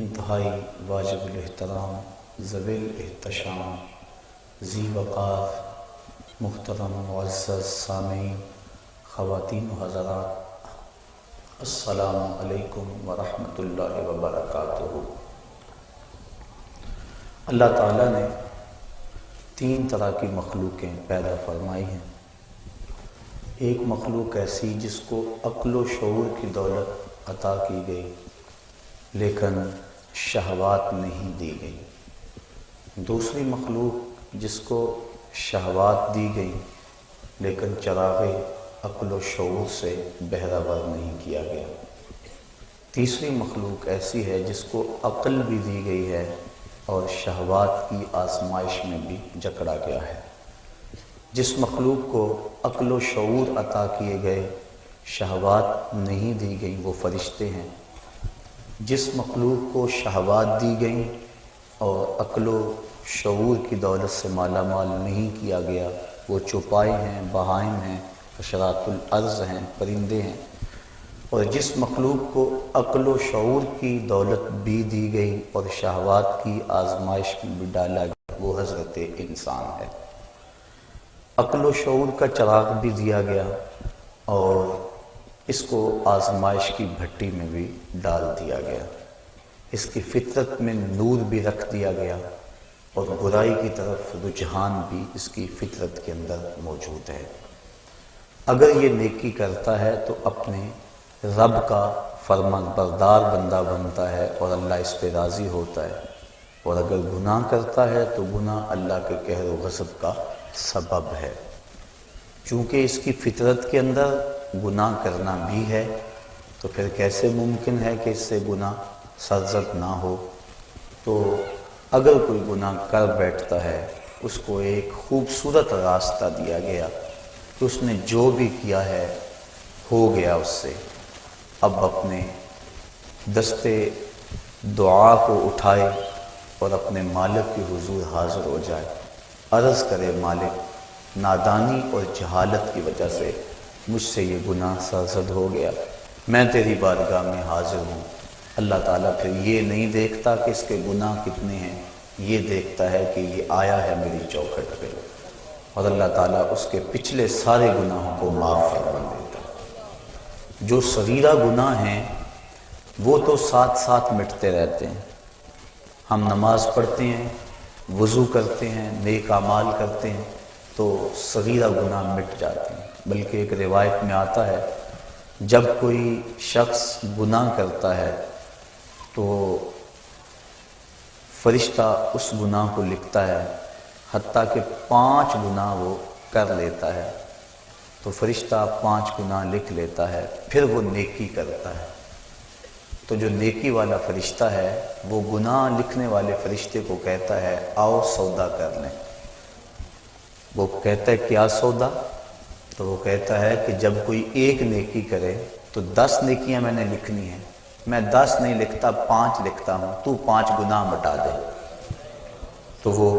انتہائی واجب الاحترام ذویل احتشام ذی وقار محترم معزز سامعین خواتین و حضرات، السلام علیکم ورحمۃ اللہ وبرکاتہ۔ اللہ تعالیٰ نے تین طرح کی مخلوقیں پیدا فرمائی ہیں۔ ایک مخلوق ایسی جس کو عقل و شعور کی دولت عطا کی گئی لیکن شہوات نہیں دی گئی۔ دوسری مخلوق جس کو شہوات دی گئی لیکن چراغ عقل و شعور سے بہرہ نہیں کیا گیا۔ تیسری مخلوق ایسی ہے جس کو عقل بھی دی گئی ہے اور شہوات کی آزمائش میں بھی جکڑا گیا ہے۔ جس مخلوق کو عقل و شعور عطا کیے گئے، شہوات نہیں دی گئی، وہ فرشتے ہیں۔ جس مخلوق کو شہوات دی گئیں اور عقل و شعور کی دولت سے مالا مال نہیں کیا گیا، وہ چوپائے ہیں، بہائم ہیں، حشرات الارض ہیں، پرندے ہیں۔ اور جس مخلوق کو عقل و شعور کی دولت بھی دی گئی اور شہوات کی آزمائش میں بھی ڈالا گیا، وہ حضرت انسان ہے۔ عقل و شعور کا چراغ بھی دیا گیا اور اس کو آزمائش کی بھٹی میں بھی ڈال دیا گیا۔ اس کی فطرت میں نور بھی رکھ دیا گیا اور برائی کی طرف رجحان بھی اس کی فطرت کے اندر موجود ہے۔ اگر یہ نیکی کرتا ہے تو اپنے رب کا فرمان بردار بندہ بنتا ہے اور اللہ اس پہ راضی ہوتا ہے، اور اگر گناہ کرتا ہے تو گناہ اللہ کے قہر و غضب کا سبب ہے۔ چونکہ اس کی فطرت کے اندر گناہ کرنا بھی ہے تو پھر کیسے ممکن ہے کہ اس سے گناہ سرزد نہ ہو؟ تو اگر کوئی گناہ کر بیٹھتا ہے، اس کو ایک خوبصورت راستہ دیا گیا کہ اس نے جو بھی کیا ہے ہو گیا اس سے، اب اپنے دستے دعا کو اٹھائے اور اپنے مالک کے حضور حاضر ہو جائے، عرض کرے مالک، نادانی اور جہالت کی وجہ سے مجھ سے یہ گناہ سرزد ہو گیا، میں تیری بارگاہ میں حاضر ہوں۔ اللہ تعالیٰ پھر یہ نہیں دیکھتا کہ اس کے گناہ کتنے ہیں، یہ دیکھتا ہے کہ یہ آیا ہے میری چوکھٹ پہ، اور اللہ تعالیٰ اس کے پچھلے سارے گناہوں کو معاف فرما دیتا ہے۔ جو صغیرہ گناہ ہیں وہ تو ساتھ ساتھ مٹتے رہتے ہیں۔ ہم نماز پڑھتے ہیں، وضو کرتے ہیں، نیک اعمال کرتے ہیں تو صغیرہ گناہ مٹ جاتے ہیں۔ بلکہ ایک روایت میں آتا ہے جب کوئی شخص گناہ کرتا ہے تو فرشتہ اس گناہ کو لکھتا ہے، حتیٰ کہ 5 گناہ وہ کر لیتا ہے تو فرشتہ 5 گناہ لکھ لیتا ہے، پھر وہ نیکی کرتا ہے تو جو نیکی والا فرشتہ ہے وہ گناہ لکھنے والے فرشتے کو کہتا ہے آؤ سودا کر لیں۔ وہ کہتا ہے کیا سودا؟ تو وہ کہتا ہے کہ جب کوئی ایک نیکی کرے تو 10 نیکیاں میں نے لکھنی ہیں، میں 10 نہیں لکھتا، 5 لکھتا ہوں، تو 5 گناہ مٹا دے۔ تو وہ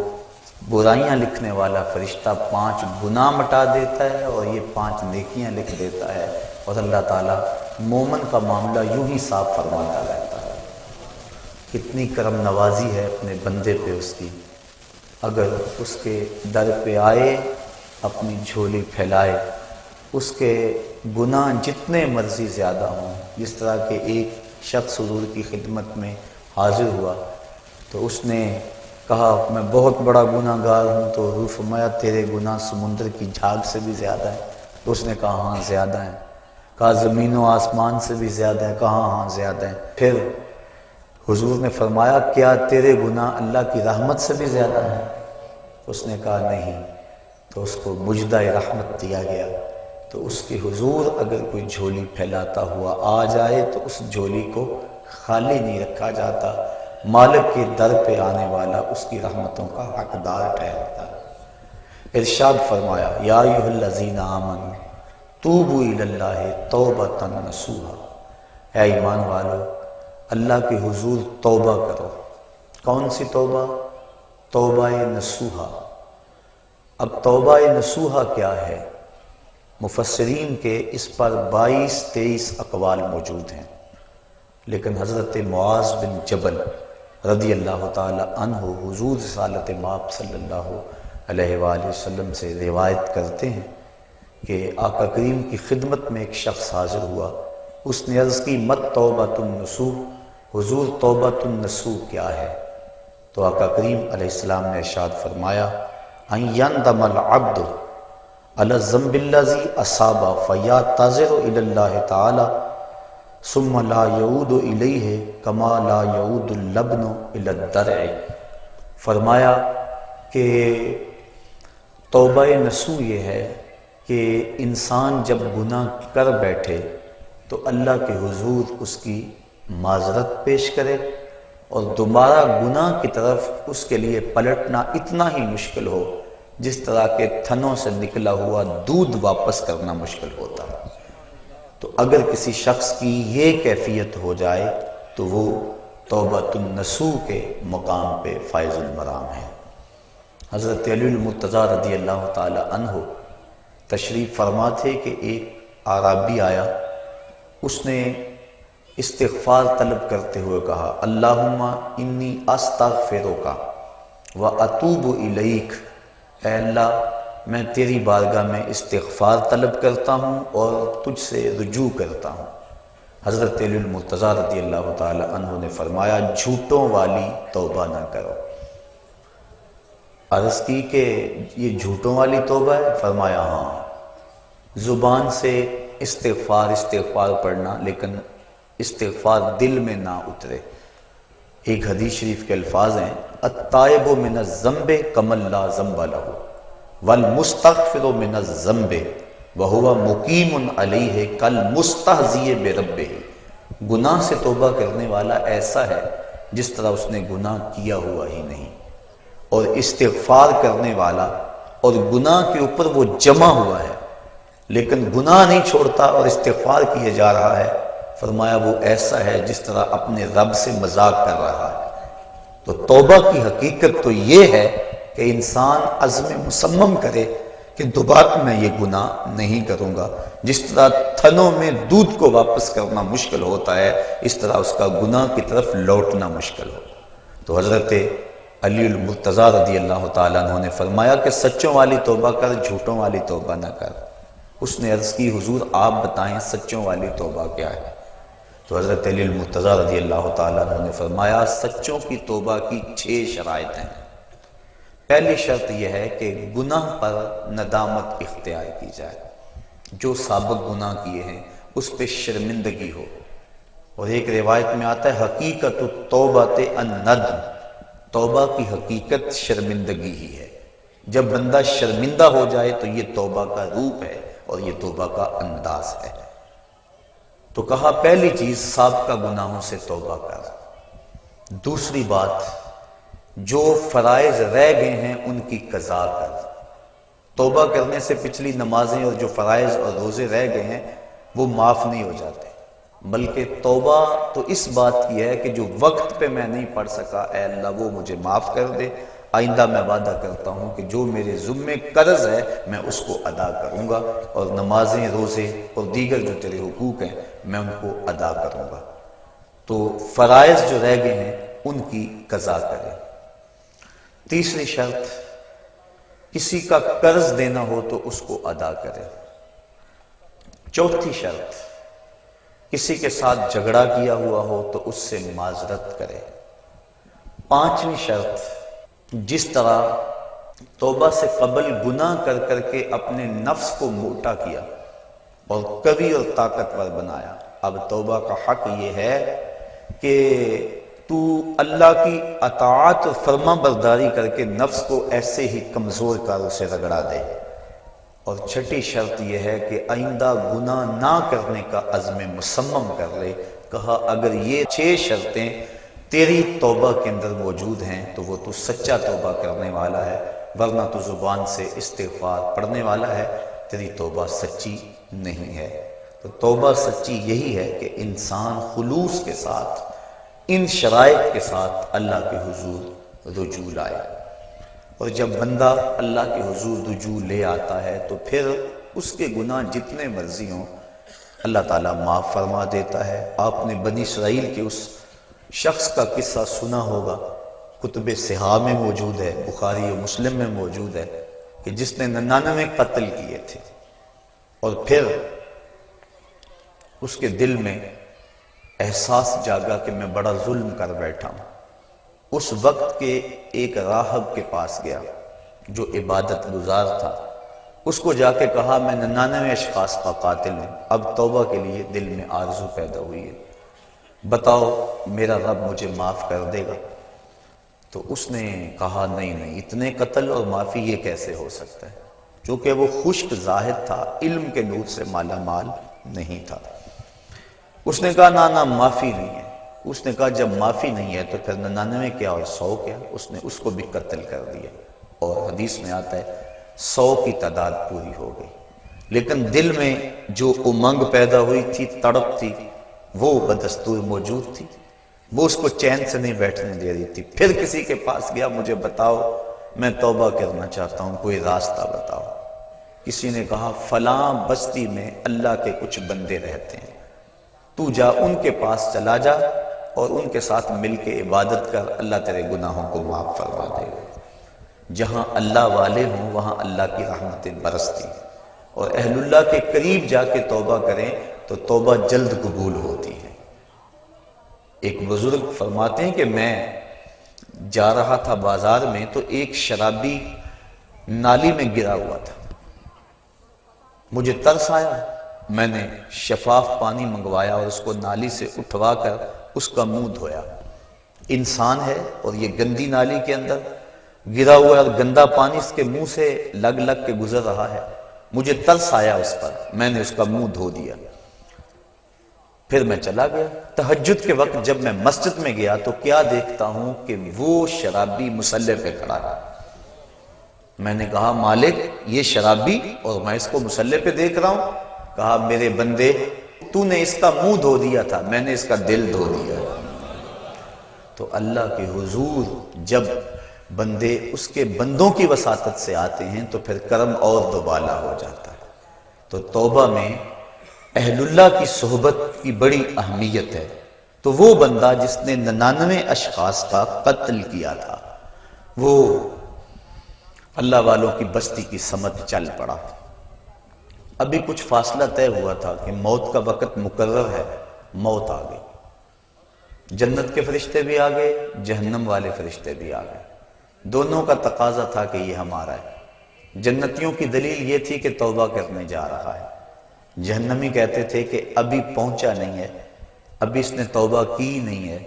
برائیاں لکھنے والا فرشتہ 5 گناہ مٹا دیتا ہے اور یہ 5 نیکیاں لکھ دیتا ہے، اور اللہ تعالیٰ مومن کا معاملہ یوں ہی صاف فرماتا رہتا ہے۔ کتنی کرم نوازی ہے اپنے بندے پہ اس کی، اگر اس کے در پہ آئے، اپنی جھولی پھیلائے، اس کے گناہ جتنے مرضی زیادہ ہوں، جس طرح کہ ایک شخص حضور کی خدمت میں حاضر ہوا تو اس نے کہا میں بہت بڑا گناہ گار ہوں، تو حضور فرمایا تیرے گناہ سمندر کی جھاگ سے بھی زیادہ ہیں؟ تو اس نے کہا ہاں زیادہ ہیں۔ کہا زمین و آسمان سے بھی زیادہ ہیں؟ کہا ہاں زیادہ ہیں۔ پھر حضور نے فرمایا کیا تیرے گناہ اللہ کی رحمت سے بھی زیادہ ہیں؟ اس نے کہا نہیں۔ تو اس کو مجدہ رحمت دیا گیا۔ تو اس کے حضور اگر کوئی جھولی پھیلاتا ہوا آ جائے تو اس جھولی کو خالی نہیں رکھا جاتا، مالک کے در پہ آنے والا اس کی رحمتوں کا حقدار ٹھہرتا ہے۔ ارشاد فرمایا یا ایھا الذین آمنوا توبوا الی اللہ توبۃ نصوحا، اے ایمان والو اللہ کے حضور توبہ کرو۔ کون سی توبہ؟ توبہ نصوحا۔ اب توبہ نصوحا کیا ہے؟ مفسرین کے اس پر 22-23 اقوال موجود ہیں۔ لیکن حضرت معاذ بن جبل رضی اللہ تعالی عنہ حضور رسالت مآب صلی اللہ علیہ وآلہ وسلم سے روایت کرتے ہیں کہ آقا کریم کی خدمت میں ایک شخص حاضر ہوا. اس نے عرض کی مت توبۃ النصوح، حضور توبۃ النصوح کیا ہے؟ تو آقا کریم علیہ السلام نے ارشاد فرمایا ان یندم العبد علی الذنب الذی اصاب فیعتذر الی اللہ تعالی ثم لا یعود الیہ کما لا یعود اللبن الی الدرع. فرمایا کہ توبہ نصوح یہ ہے کہ انسان جب گناہ کر بیٹھے تو اللہ کے حضور اس کی معذرت پیش کرے اور دوبارہ گناہ کی طرف اس کے لیے پلٹنا اتنا ہی مشکل ہو جس طرح کے تھنوں سے نکلا ہوا دودھ واپس کرنا مشکل ہوتا ہے. تو اگر کسی شخص کی یہ کیفیت ہو جائے تو وہ توبۃ النصوح کے مقام پہ فائز المرام ہے. حضرت علی المرتضیٰ رضی اللہ تعالی عنہ تشریف فرما تھے کہ ایک اعرابی آیا. اس نے استغفار طلب کرتے ہوئے کہا اللہم انی استغفرک و اتوب الیک، اے اللہ میں تیری بارگاہ میں استغفار طلب کرتا ہوں اور تجھ سے رجوع کرتا ہوں. حضرت علی المرتضیٰ رضی اللہ تعالی عنہ نے فرمایا جھوٹوں والی توبہ نہ کرو. عرض کی کہ یہ جھوٹوں والی توبہ ہے؟ فرمایا ہاں، زبان سے استغفار پڑھنا لیکن استغفار دل میں نہ اترے. ایک حدیث شریف کے الفاظ ہیں التائب من الذنب کمن لا ذنب لہ والمستغفر من الذنب وہو مقیم علیہ کالمستہزی بربہ. گناہ سے توبہ کرنے والا ایسا ہے جس طرح اس نے گناہ کیا ہوا ہی نہیں، اور استغفار کرنے والا اور گناہ کے اوپر وہ جمع ہوا ہے لیکن گناہ نہیں چھوڑتا اور استغفار کیے جا رہا ہے، فرمایا وہ ایسا ہے جس طرح اپنے رب سے مذاق کر رہا ہے. تو توبہ کی حقیقت تو یہ ہے کہ انسان عزم مصمم کرے کہ دوبارہ میں یہ گناہ نہیں کروں گا. جس طرح تھنوں میں دودھ کو واپس کرنا مشکل ہوتا ہے اس طرح اس کا گناہ کی طرف لوٹنا مشکل ہو. تو حضرت علی المرتضیٰ رضی اللہ تعالیٰ عنہ نے فرمایا کہ سچوں والی توبہ کر، جھوٹوں والی توبہ نہ کر. اس نے عرض کی حضور آپ بتائیں سچوں والی توبہ کیا ہے؟ تو حضرت علی المرتضیٰ رضی اللہ تعالیٰ عنہ نے فرمایا سچوں کی توبہ کی 6 شرائط ہیں. پہلی شرط یہ ہے کہ گناہ پر ندامت اختیار کی جائے، جو سابق گناہ کیے ہیں اس پہ شرمندگی ہو. اور ایک روایت میں آتا ہے حقیقت التوبۃ الندم، توبہ کی حقیقت شرمندگی ہی ہے. جب بندہ شرمندہ ہو جائے تو یہ توبہ کا روپ ہے اور یہ توبہ کا انداز ہے. تو کہا پہلی چیز سابقہ گناہوں سے توبہ کر. دوسری بات جو فرائض رہ گئے ہیں ان کی قضا کر. توبہ کرنے سے پچھلی نمازیں اور جو فرائض اور روزے رہ گئے ہیں وہ معاف نہیں ہو جاتے، بلکہ توبہ تو اس بات کی ہے کہ جو وقت پہ میں نہیں پڑھ سکا اے اللہ وہ مجھے معاف کر دے. آئندہ میں وعدہ کرتا ہوں کہ جو میرے ذمے قرض ہے میں اس کو ادا کروں گا، اور نمازیں، روزے اور دیگر جو تیرے حقوق ہیں میں ان کو ادا کروں گا. تو فرائض جو رہ گئے ہیں ان کی قضا کرے. تیسری شرط کسی کا قرض دینا ہو تو اس کو ادا کرے. چوتھی شرط کسی کے ساتھ جھگڑا کیا ہوا ہو تو اس سے معذرت کرے. پانچویں شرط جس طرح توبہ سے قبل گناہ کر کر کے اپنے نفس کو موٹا کیا اور قوی اور طاقتور بنایا، اب توبہ کا حق یہ ہے کہ تو اللہ کی اطاعت اور فرما برداری کر کے نفس کو ایسے ہی کمزور کر اسے رگڑا دے. اور چھٹی شرط یہ ہے کہ آئندہ گناہ نہ کرنے کا عزم مصمم کر لے. کہا اگر یہ 6 شرطیں تیری توبہ کے اندر موجود ہیں تو وہ تو سچا توبہ کرنے والا ہے، ورنہ تو زبان سے استغفار پڑھنے والا ہے، تیری توبہ سچی نہیں ہے. تو توبہ سچی یہی ہے کہ انسان خلوص کے ساتھ ان شرائط کے ساتھ اللہ کے حضور رجوع لائے. اور جب بندہ اللہ کے حضور رجوع لے آتا ہے تو پھر اس کے گناہ جتنے مرضی ہوں اللہ تعالیٰ معاف فرما دیتا ہے۔ آپ نے بنی اسرائیل کے اس شخص کا قصہ سنا ہوگا، کتب صحاح میں موجود ہے، بخاری و مسلم میں موجود ہے، کہ جس نے 99 قتل کیے تھے، اور پھر اس کے دل میں احساس جاگا کہ میں بڑا ظلم کر بیٹھا ہوں۔ اس وقت کے ایک راہب کے پاس گیا جو عبادت گزار تھا، اس کو جا کے کہا میں 99 اشخاص کا قاتل ہوں، اب توبہ کے لیے دل میں آرزو پیدا ہوئی ہے، بتاؤ میرا رب مجھے معاف کر دے گا؟ تو اس نے کہا نہیں، اتنے قتل اور معافی یہ کیسے ہو سکتا ہے، چونکہ وہ خشک زاہد تھا، علم کے نور سے مالا مال نہیں تھا۔ اس نے کہا نہ معافی نہیں ہے۔ اس نے کہا جب معافی نہیں ہے تو پھر 99 کیا اور 100 کیا؟ اس نے اس کو بھی قتل کر دیا، اور حدیث میں آتا ہے 100 کی تعداد پوری ہو گئی، لیکن دل میں جو امنگ پیدا ہوئی تھی، تڑپ تھی، وہ بدستور موجود تھی، وہ اس کو چین سے نہیں بیٹھنے دے رہی تھی۔ پھر کسی کے پاس گیا، مجھے بتاؤ میں توبہ کرنا چاہتا ہوں، کوئی راستہ بتاؤ۔ کسی نے کہا فلاں بستی میں اللہ کے کچھ بندے رہتے ہیں، تو جا ان کے پاس چلا جا اور ان کے ساتھ مل کے عبادت کر، اللہ تیرے گناہوں کو معاف فرما دے گا۔ جہاں اللہ والے ہوں وہاں اللہ کی رحمتیں برستی، اور اہل اللہ کے قریب جا کے توبہ کریں تو توبہ جلد قبول ہوتی ہے۔ ایک بزرگ فرماتے ہیں کہ میں جا رہا تھا بازار میں تو ایک شرابی نالی میں گرا ہوا تھا، مجھے ترس آیا، میں نے شفاف پانی منگوایا اور اس کو نالی سے اٹھوا کر اس کا منہ دھویا۔ انسان ہے اور یہ گندی نالی کے اندر گرا ہوا اور گندا پانی اس کے منہ سے لگ کے گزر رہا ہے، مجھے ترس آیا اس پر، میں نے اس کا منہ دھو دیا۔ پھر میں چلا گیا۔ تہجد کے وقت جب میں مسجد میں گیا تو کیا دیکھتا ہوں کہ وہ شرابی مصلی پہ کھڑا ہے۔ میں نے کہا مالک یہ شرابی اور میں اس کو مصلی پہ دیکھ رہا ہوں؟ کہا میرے بندے تو نے اس کا منہ دھو دیا تھا، میں نے اس کا دل دھو دیا۔ تو اللہ کے حضور جب بندے اس کے بندوں کی وساطت سے آتے ہیں تو پھر کرم اور دوبالا ہو جاتا ہے۔ تو توبہ میں اہل اللہ کی صحبت کی بڑی اہمیت ہے۔ تو وہ بندہ جس نے 99 اشخاص کا قتل کیا تھا، وہ اللہ والوں کی بستی کی سمت چل پڑا۔ ابھی کچھ فاصلہ طے ہوا تھا کہ موت کا وقت مقرر ہے، موت آ گئی۔ جنت کے فرشتے بھی آ گئے، جہنم والے فرشتے بھی آ گئے، دونوں کا تقاضا تھا کہ یہ ہمارا ہے۔ جنتیوں کی دلیل یہ تھی کہ توبہ کرنے جا رہا ہے، جہنمی کہتے تھے کہ ابھی پہنچا نہیں ہے، ابھی اس نے توبہ کی نہیں ہے،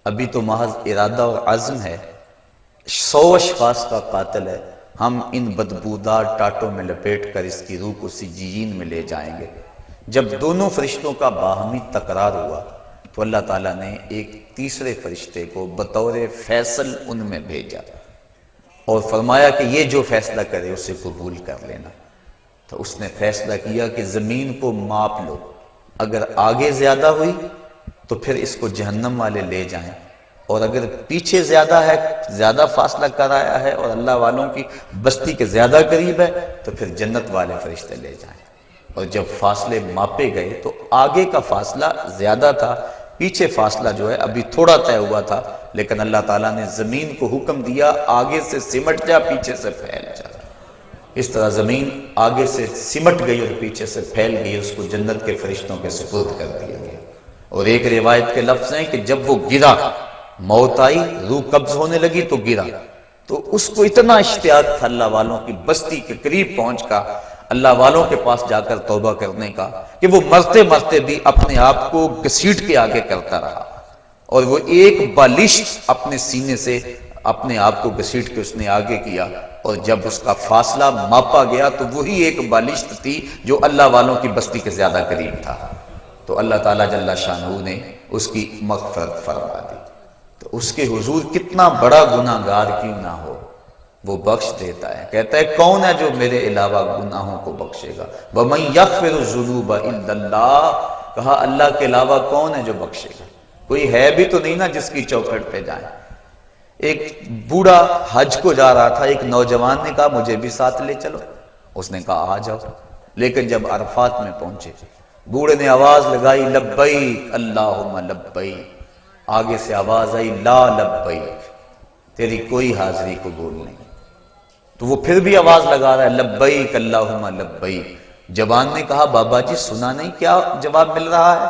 ابھی تو محض ارادہ اور عزم ہے، 100 اشخاص کا قاتل ہے، ہم ان بدبودار ٹاٹوں میں لپیٹ کر اس کی روح کو سجین میں لے جائیں گے۔ جب دونوں فرشتوں کا باہمی تکرار ہوا تو اللہ تعالیٰ نے ایک تیسرے فرشتے کو بطور فیصل ان میں بھیجا اور فرمایا کہ یہ جو فیصلہ کرے اسے قبول کر لینا۔ تو اس نے فیصلہ کیا کہ زمین کو ماپ لو، اگر آگے زیادہ ہوئی تو پھر اس کو جہنم والے لے جائیں، اور اگر پیچھے زیادہ ہے، زیادہ فاصلہ کر آیا ہے اور اللہ والوں کی بستی کے زیادہ قریب ہے تو پھر جنت والے فرشتے لے جائیں۔ اور جب فاصلے ماپے گئے تو آگے کا فاصلہ زیادہ تھا، پیچھے فاصلہ جو ہے ابھی تھوڑا طے ہوا تھا، لیکن اللہ تعالیٰ نے زمین کو حکم دیا آگے سے سمٹ جا، پیچھے سے پھیل جا۔ اس طرح زمین آگے سے سمٹ گئی اور پیچھے سے پھیل گئی، اس کو جنت کے فرشتوں کے سپرد کر دیا گیا۔ اور ایک روایت کے لفظ ہیں کہ جب وہ گرا، موت آئی، روح قبض ہونے لگی تو گرا، تو اس کو اتنا اشتیاق تھا اللہ والوں کی بستی کے قریب پہنچ کا، اللہ والوں کے پاس جا کر توبہ کرنے کا، کہ وہ مرتے مرتے بھی اپنے آپ کو گھسیٹ کے آگے کرتا رہا، اور وہ ایک بالشت اپنے سینے سے اپنے آپ کو گھسیٹ کے اس نے آگے کیا، اور جب اس کا فاصلہ ماپا گیا تو وہی ایک بالشت تھی جو اللہ والوں کی بستی کے زیادہ قریب تھا۔ تو اللہ تعالیٰ جل شانہ نے اس کی مغفرت فرما دی۔ تو اس کے حضور کتنا بڑا گناہ گار کیوں نہ ہو، وہ بخش دیتا ہے۔ کہتا ہے کون ہے جو میرے علاوہ گناہوں کو بخشے گا؟ وَمَن يَغْفِرُ الذُّنُوبَ إِلَّا اللَّهُ، کہا اللہ کے علاوہ کون ہے جو بخشے گا؟ کوئی ہے بھی تو نہیں نا جس کی چوکھٹ پہ جائیں۔ ایک بوڑھا حج کو جا رہا تھا، ایک نوجوان نے کہا مجھے بھی ساتھ لے چلو، اس نے کہا آ جاؤ، لیکن جب عرفات میں پہنچے بوڑھے نے آواز لگائی لبیک اللہم لبیک، آگے سے آواز آئی لا لبیک، تیری کوئی حاضری قبول نہیں۔ تو وہ پھر بھی آواز لگا رہا ہے لبیک اللہم لبیک۔ جوان نے کہا بابا جی سنا نہیں کیا جواب مل رہا ہے؟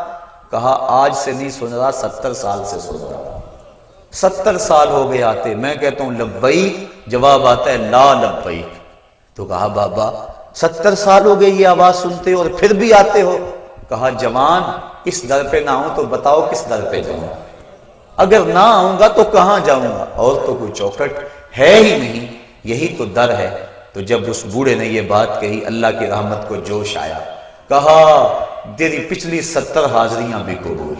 کہا آج سے نہیں سن رہا، 70 سال سے سن رہا، 70 سال ہو گئے آتے، میں کہتا ہوں لبیک، جواب آتا ہے لا لبیک۔ تو کہا بابا 70 سال ہو گئے یہ آواز سنتے اور پھر بھی آتے ہو؟ کہا جوان اس در پہ نہ ہوں تو بتاؤ کس در پہ جاؤں؟ اگر نہ آؤں گا تو کہاں جاؤں گا؟ اور تو کوئی چوکھٹ ہے ہی نہیں، یہی تو در ہے۔ تو جب اس بوڑھے نے یہ بات کہی اللہ کی رحمت کو جوش آیا، کہا تیری پچھلی 70 حاضریاں بھی قبول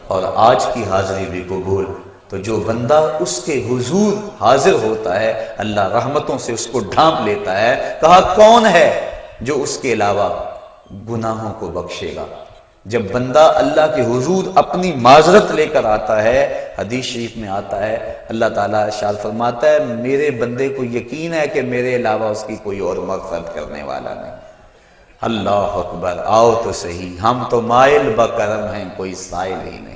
اور آج کی حاضری بھی قبول۔ تو جو بندہ اس کے حضور حاضر ہوتا ہے اللہ رحمتوں سے اس کو ڈھانپ لیتا ہے۔ کہا کون ہے جو اس کے علاوہ گناہوں کو بخشے گا؟ جب بندہ اللہ کے حضور اپنی معذرت لے کر آتا ہے، حدیث شریف میں آتا ہے اللہ تعالیٰ ارشاد فرماتا ہے میرے بندے کو یقین ہے کہ میرے علاوہ اس کی کوئی اور مغفرت کرنے والا نہیں۔ اللہ اکبر، آؤ تو صحیح، ہم تو مائل بکرم ہیں کوئی سائل ہی نہیں،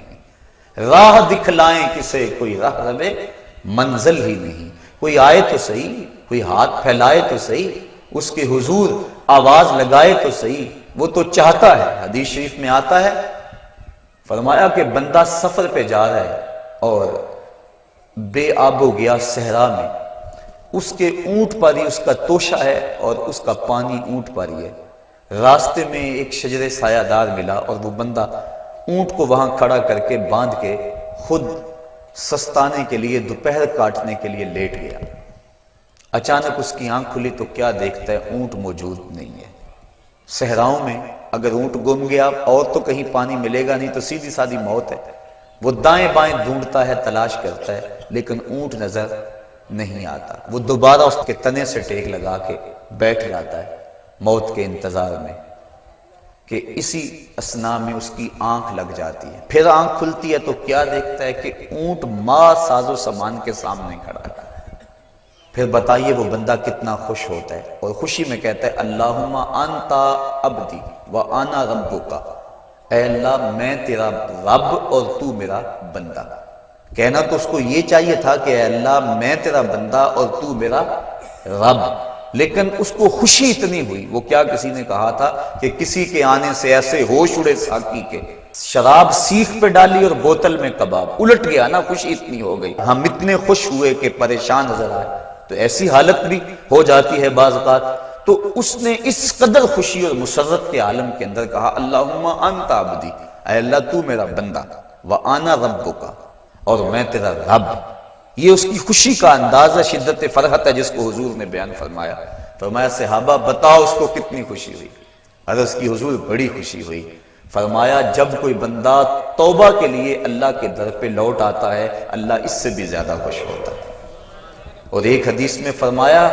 راہ دکھلائیں کسے کوئی راہ رہے منزل ہی نہیں، کوئی آئے تو صحیح، کوئی ہاتھ پھیلائے تو صحیح، اس کے حضور آواز لگائے تو صحیح، وہ تو چاہتا ہے۔ حدیث شریف میں آتا ہے فرمایا کہ بندہ سفر پہ جا رہا ہے اور بے آب و گیا صحرا میں، اس کے اونٹ پر ہی اس کا توشہ ہے اور اس کا پانی اونٹ پر ہی ہے۔ راستے میں ایک شجر سایہ دار ملا اور وہ بندہ اونٹ کو وہاں کھڑا کر کے باندھ کے خود سستانے کے لیے دوپہر کاٹنے کے لیے لیٹ گیا۔ اچانک اس کی آنکھ کھلی تو کیا دیکھتا ہے؟ اونٹ موجود نہیں ہے۔ صحراؤں میں اگر اونٹ گم گیا اور تو کہیں پانی ملے گا نہیں تو سیدھی سادھی موت ہے۔ وہ دائیں بائیں ڈھونڈتا ہے، تلاش کرتا ہے، لیکن اونٹ نظر نہیں آتا۔ وہ دوبارہ اس کے تنے سے ٹیک لگا کے بیٹھ جاتا ہے موت کے انتظار میں کہ اسی اثناء میں اس کی آنکھ لگ جاتی ہے۔ پھر آنکھ کھلتی ہے تو کیا دیکھتا ہے کہ اونٹ ماں ساز و سامان کے سامنے کھڑا ہے۔ پھر بتائیے وہ بندہ کتنا خوش ہوتا ہے اور خوشی میں کہتا ہے اللہم انتا عبدی وانا ربک، اے اللہ میں تیرا رب اور تو میرا بندہ۔ کہنا تو اس کو یہ چاہیے تھا کہ اے اللہ میں تیرا بندہ اور تو میرا رب، لیکن اس کو خوشی اتنی ہوئی، وہ کیا کسی نے کہا تھا کہ کسی کے آنے سے ایسے ہوش اڑے ساقی کے، شراب سیخ پہ ڈالی اور بوتل میں کباب، الٹ گیا نا، خوشی اتنی ہو گئی۔ ہم اتنے خوش ہوئے کہ پریشان نظر آئے، تو ایسی حالت بھی ہو جاتی ہے بعض اوقات۔ تو اس نے اس قدر خوشی اور مسرت کے عالم کے اندر کہا اللہم انت عبدی، اے اللہ تو میرا بندہ، وانا ربک، اور میں تیرا رب۔ یہ اس کی خوشی کا انداز ہے، شدت فرحت ہے جس کو حضور نے بیان فرمایا۔ فرمایا صحابہ بتاؤ اس کو کتنی خوشی ہوئی؟ عرض کی حضور بڑی خوشی ہوئی۔ فرمایا جب کوئی بندہ توبہ کے لیے اللہ کے در پہ لوٹ آتا ہے اللہ اس سے بھی زیادہ خوش ہوتا ہے۔ اور ایک حدیث میں فرمایا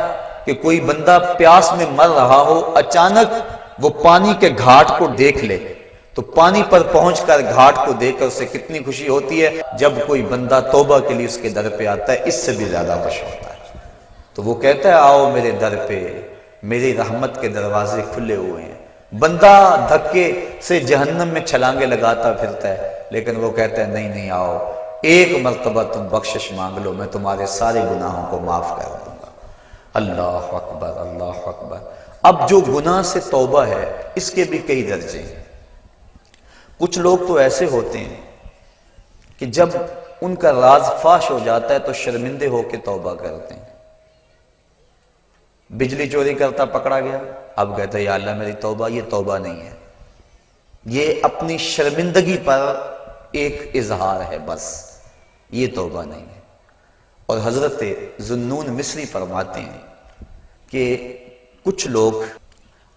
کہ کوئی بندہ پیاس میں مر رہا ہو، اچانک وہ پانی کے گھاٹ کو دیکھ لے تو پانی پر پہنچ کر گھاٹ کو دیکھ کر اسے کتنی خوشی ہوتی ہے۔ جب کوئی بندہ توبہ کے لیے اس کے در پہ آتا ہے اس سے بھی زیادہ خوش ہوتا ہے۔ تو وہ کہتا ہے آؤ میرے در پہ، میری رحمت کے دروازے کھلے ہوئے ہیں۔ بندہ دھکے سے جہنم میں چھلانگے لگاتا پھرتا ہے، لیکن وہ کہتا ہے نہیں نہیں، آؤ ایک مرتبہ تم بخشش مانگ لو، میں تمہارے سارے گناہوں کو معاف کر دوں گا۔ اللہ اکبر، اللہ اکبر۔ اب جو گناہ سے توبہ ہے اس کے بھی کئی درجے ہیں۔ کچھ لوگ تو ایسے ہوتے ہیں کہ جب ان کا راز فاش ہو جاتا ہے تو شرمندے ہو کے توبہ کرتے ہیں۔ بجلی چوری کرتا پکڑا گیا، اب کہتا ہے یا اللہ میری توبہ، یہ توبہ نہیں ہے، یہ اپنی شرمندگی پر ایک اظہار ہے، بس یہ توبہ نہیں ہے۔ اور حضرت ذوالنون مصری فرماتے ہیں کہ کچھ لوگ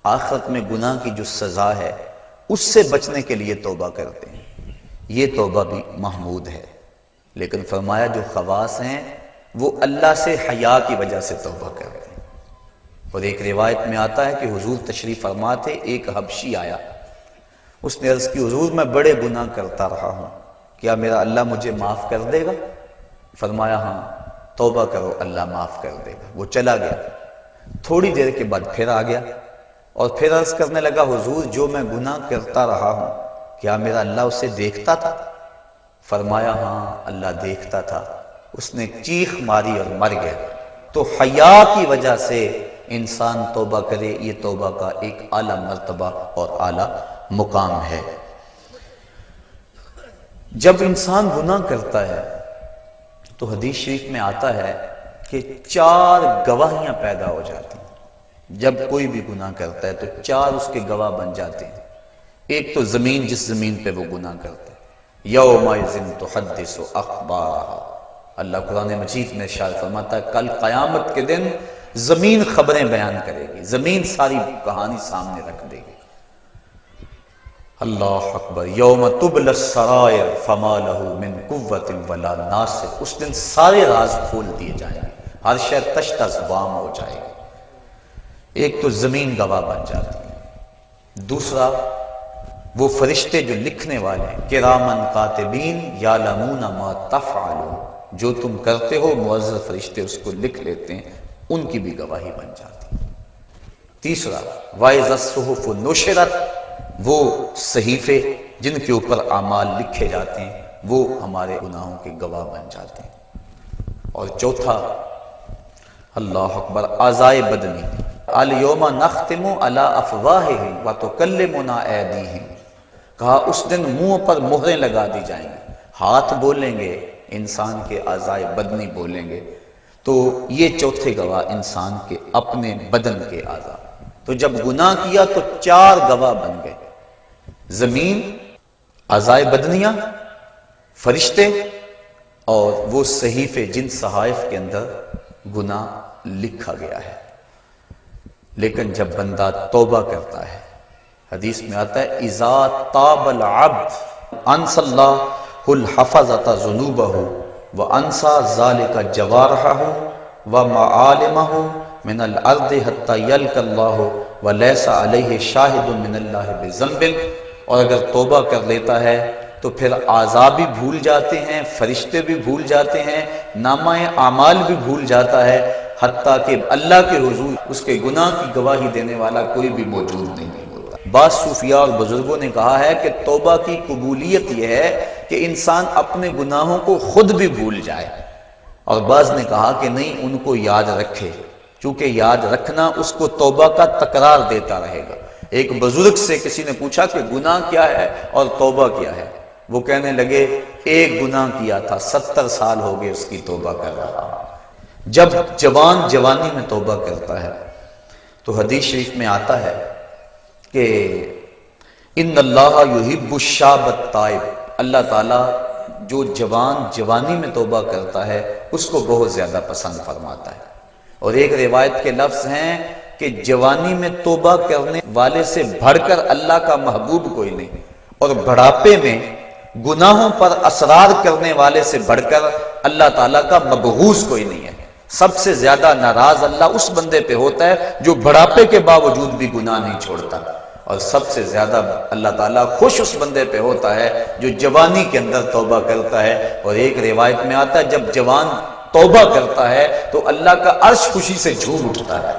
آخرت میں گناہ کی جو سزا ہے اس سے بچنے کے لیے توبہ کرتے ہیں، یہ توبہ بھی محمود ہے، لیکن فرمایا جو خواص ہیں وہ اللہ سے حیا کی وجہ سے توبہ کرتے ہیں۔ اور ایک روایت میں آتا ہے کہ حضور تشریف فرما تھے، ایک حبشی آیا، اس نے عرض کی حضور میں بڑے گناہ کرتا رہا ہوں، کیا میرا اللہ مجھے معاف کر دے گا؟ فرمایا ہاں توبہ کرو اللہ معاف کر دے گا۔ وہ چلا گیا، تھوڑی دیر کے بعد پھر آ گیا، اور پھر عرض کرنے لگا حضور جو میں گناہ کرتا رہا ہوں کیا میرا اللہ اسے دیکھتا تھا؟ فرمایا ہاں اللہ دیکھتا تھا۔ اس نے چیخ ماری اور مر گیا۔ تو حیا کی وجہ سے انسان توبہ کرے، یہ توبہ کا ایک اعلیٰ مرتبہ اور اعلیٰ مقام ہے۔ جب انسان گناہ کرتا ہے تو حدیث شریف میں آتا ہے کہ 4 گواہیاں پیدا ہو جاتی ہیں۔ جب کوئی بھی گناہ کرتا ہے تو 4 اس کے گواہ بن جاتے ہیں۔ ایک تو زمین، جس زمین پہ وہ گناہ کرتا ہے، یومئذ تحدث اخبارہا، اللہ قرآن مجید میں ارشاد فرماتا ہے کل قیامت کے دن زمین خبریں بیان کرے گی، زمین ساری کہانی سامنے رکھ دے گی۔ اللہ اکبر، یوم تبلی السرائر فما لہ من قوت ولا ناصر، اس دن سارے راز کھول دیے جائیں گے، ہر شے تش تش وام ہو جائے گی۔ ایک تو زمین گواہ بن جاتی ہے، دوسرا وہ فرشتے جو لکھنے والے ہیں، کرامن کاتبین یعلمون ما تفعلون، جو تم کرتے ہو معزز فرشتے اس کو لکھ لیتے ہیں، ان کی بھی گواہی بن جاتی ہے۔ تیسرا وَإِذَا الصُّحُفُ نُشِرَتْ، وہ صحیفے جن کے اوپر اعمال لکھے جاتے ہیں وہ ہمارے گناہوں کے گواہ بن جاتے ہیں۔ اور چوتھا اللہ اکبر، اعضائے بدنی، الیوم نختم علی افواہہم وتکلمنا ایدیہم، کہا اس دن منہ پر مہریں لگا دی جائیں گی، ہاتھ بولیں گے، انسان کے اعضائے بدنی بولیں گے۔ تو یہ چوتھے گواہ انسان کے اپنے بدن کے اعضاء۔ تو جب گناہ کیا تو 4 گواہ بن گئے، زمین، اعضائے بدنیاں، فرشتے اور وہ صحیفے جن صحائف کے اندر گناہ لکھا گیا ہے۔ لیکن جب بندہ توبہ کرتا ہے، حدیث میں آتا ہے اذا تاب العبد انسى الله الحفظة ذنوبه وانسى ذلك جوارحه ومعالمه من الارض حتى يلقى الله وليس عليه شاهد من الله بذنب، اور اگر توبہ کر لیتا ہے تو پھر اعضاء بھی بھول جاتے ہیں، فرشتے بھی بھول جاتے ہیں، نامہ اعمال بھی بھول جاتا ہے، حتیٰ کہ اللہ کے حضور اس کے گناہ کی گواہی دینے والا کوئی بھی موجود نہیں ہوتا۔ بعض صوفیاء اور بزرگوں نے کہا ہے کہ توبہ کی قبولیت یہ ہے کہ انسان اپنے گناہوں کو خود بھی بھول جائے، اور بعض نے کہا کہ نہیں، ان کو یاد رکھے، چونکہ یاد رکھنا اس کو توبہ کا تکرار دیتا رہے گا۔ ایک بزرگ سے کسی نے پوچھا کہ گناہ کیا ہے اور توبہ کیا ہے؟ وہ کہنے لگے ایک گناہ کیا تھا، 70 سال ہو گئے اس کی توبہ کر رہا۔ جب جوان جوانی میں توبہ کرتا ہے تو حدیث شریف میں آتا ہے کہ ان اللہ یحب الشاب التائب، اللہ تعالیٰ جو جوان جوانی میں توبہ کرتا ہے اس کو بہت زیادہ پسند فرماتا ہے۔ اور ایک روایت کے لفظ ہیں کہ جوانی میں توبہ کرنے والے سے بڑھ کر اللہ کا محبوب کوئی نہیں، اور بڑھاپے میں گناہوں پر اصرار کرنے والے سے بڑھ کر اللہ تعالیٰ کا مبغوض کوئی نہیں ہے۔ سب سے زیادہ ناراض اللہ اس بندے پہ ہوتا ہے جو بڑھاپے کے باوجود بھی گناہ نہیں چھوڑتا، اور سب سے زیادہ اللہ تعالیٰ خوش اس بندے پہ ہوتا ہے جو جوانی کے اندر توبہ کرتا ہے۔ اور ایک روایت میں آتا ہے جب جوان توبہ کرتا ہے تو اللہ کا عرش خوشی سے جھوم اٹھتا ہے۔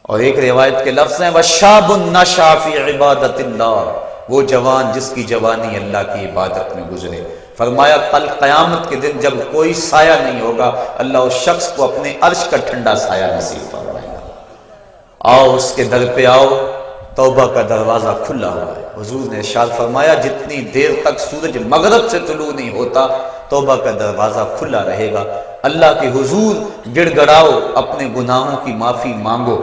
اور ایک روایت کے لفظ ہیں وَشَابٌ نَشَأَ فِي عِبَادَةِ اللَّهِ، وہ جوان جس کی جوانی اللہ کی عبادت میں گزرے۔ فرمایا کل قیامت کے دن جب کوئی سایہ نہیں ہوگا، اللہ اس شخص کو اپنے عرش کا ٹھنڈا سایہ نصیب فرمائے گا۔ آؤ اس کے در پہ آؤ، توبہ کا دروازہ کھلا ہوا ہے۔ حضور نے ارشاد فرمایا جتنی دیر تک سورج مغرب سے طلوع نہیں ہوتا توبہ کا دروازہ کھلا رہے گا۔ اللہ کے حضور گڑ گڑاؤ، اپنے گناہوں کی معافی مانگو۔